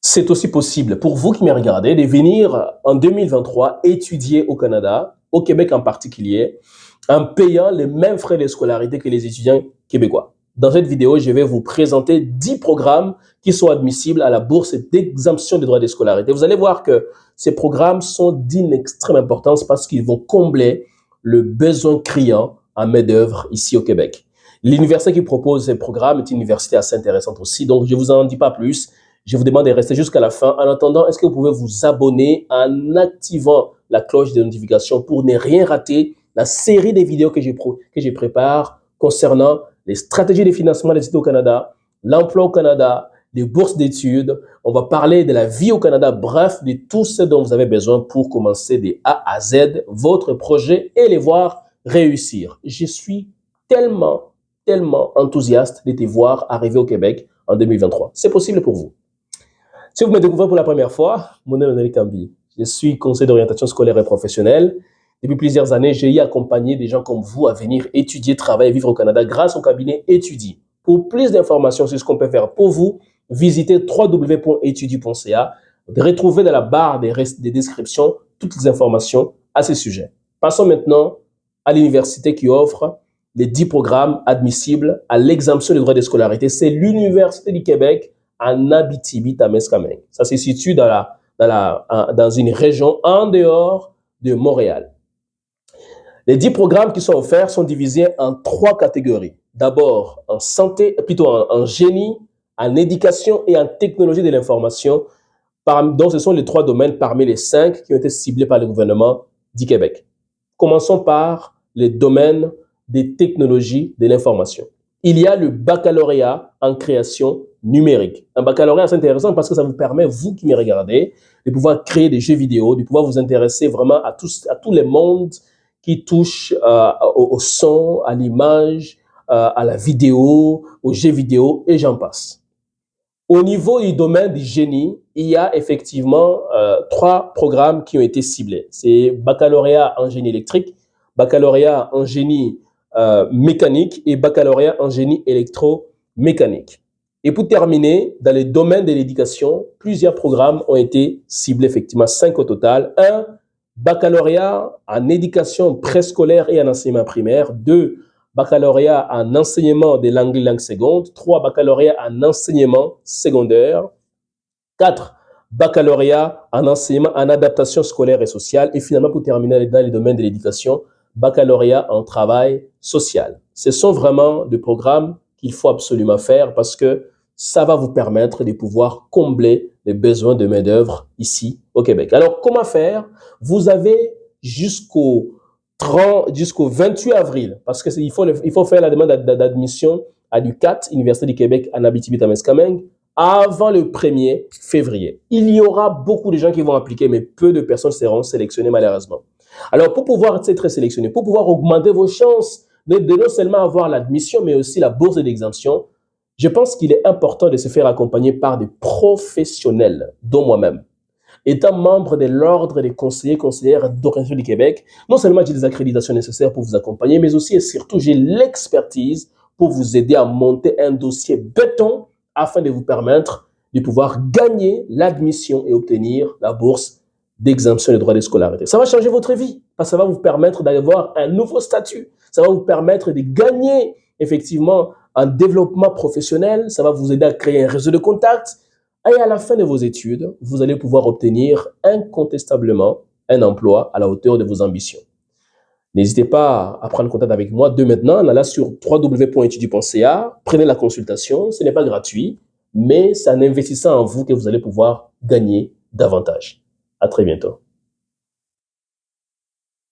C'est aussi possible pour vous qui me regardez de venir en 2023 étudier au Canada, au Québec en particulier, en payant les mêmes frais de scolarité que les étudiants québécois. Dans cette vidéo, je vais vous présenter 10 programmes qui sont admissibles à la bourse d'exemption des droits de scolarité. Vous allez voir que ces programmes sont d'une extrême importance parce qu'ils vont combler le besoin criant en main-d'œuvre ici au Québec. L'université qui propose ces programmes est une université assez intéressante aussi, donc je ne vous en dis pas plus. Je vous demande de rester jusqu'à la fin. En attendant, est-ce que vous pouvez vous abonner en activant la cloche de notification pour ne rien rater la série des vidéos que je prépare concernant les stratégies de financement des études au Canada, l'emploi au Canada, les bourses d'études. On va parler de la vie au Canada, bref, de tout ce dont vous avez besoin pour commencer de A à Z votre projet et les voir réussir. Je suis tellement enthousiaste de te voir arriver au Québec en 2023. C'est possible pour vous. Si vous me découvrez pour la première fois, mon nom est Noneli Kambi. Je suis conseiller d'orientation scolaire et professionnelle. Depuis plusieurs années, j'ai accompagné des gens comme vous à venir étudier, travailler, vivre au Canada grâce au cabinet Étudie. Pour plus d'informations sur ce qu'on peut faire pour vous, visitez www.etudie.ca. Retrouvez dans la barre des descriptions toutes les informations à ce sujet. Passons maintenant à l'université qui offre les 10 programmes admissibles à l'exemption des droits de scolarité. C'est l'Université du Québec en Abitibi-Témiscamingue. Ça se situe dans une région en dehors de Montréal. Les 10 programmes qui sont offerts sont divisés en 3 catégories. D'abord, en génie, en éducation et en technologie de l'information. Donc, ce sont les 3 domaines parmi les 5 qui ont été ciblés par le gouvernement du Québec. Commençons par les domaines des technologies de l'information. Il y a le baccalauréat en création numérique. Un baccalauréat, c'est intéressant parce que ça vous permet, vous qui me regardez, de pouvoir créer des jeux vidéo, de pouvoir vous intéresser vraiment à tous les mondes qui touchent au son, à l'image, à la vidéo, aux jeux vidéo et j'en passe. Au niveau du domaine du génie, il y a effectivement 3 programmes qui ont été ciblés. C'est baccalauréat en génie électrique, baccalauréat en génie mécanique et baccalauréat en génie électromécanique. Et pour terminer, dans les domaines de l'éducation, plusieurs programmes ont été ciblés, effectivement 5 au total. 1, baccalauréat en éducation préscolaire et en enseignement primaire. 2, baccalauréat en enseignement des langues secondes. 3, baccalauréat en enseignement secondaire. 4, baccalauréat en enseignement en adaptation scolaire et sociale. Et finalement, pour terminer dans les domaines de l'éducation, baccalauréat en travail social. Ce sont vraiment des programmes qu'il faut absolument faire parce que ça va vous permettre de pouvoir combler les besoins de main-d'œuvre ici au Québec. Alors, comment faire? Vous avez jusqu'au 28 avril, parce qu'il faut faire la demande d'admission à l'UQAT, Université du Québec en Abitibi-Témiscamingue, avant le 1er février. Il y aura beaucoup de gens qui vont appliquer, mais peu de personnes seront sélectionnées malheureusement. Alors, pour pouvoir être sélectionné, pour pouvoir augmenter vos chances de non seulement avoir l'admission, mais aussi la bourse d'exemption, je pense qu'il est important de se faire accompagner par des professionnels, dont moi-même. Étant membre de l'Ordre des conseillers et conseillères d'orientation du Québec, non seulement j'ai des accréditations nécessaires pour vous accompagner, mais aussi et surtout j'ai l'expertise pour vous aider à monter un dossier béton afin de vous permettre de pouvoir gagner l'admission et obtenir la bourse d'exemption des droits de scolarité. Ça va changer votre vie parce que ça va vous permettre d'avoir un nouveau statut. Ça va vous permettre de gagner effectivement un développement professionnel. Ça va vous aider à créer un réseau de contacts. Et à la fin de vos études, vous allez pouvoir obtenir incontestablement un emploi à la hauteur de vos ambitions. N'hésitez pas à prendre contact avec moi dès maintenant en allant sur www.etudie.ca. Prenez la consultation, ce n'est pas gratuit, mais c'est en investissant en vous que vous allez pouvoir gagner davantage. À très bientôt.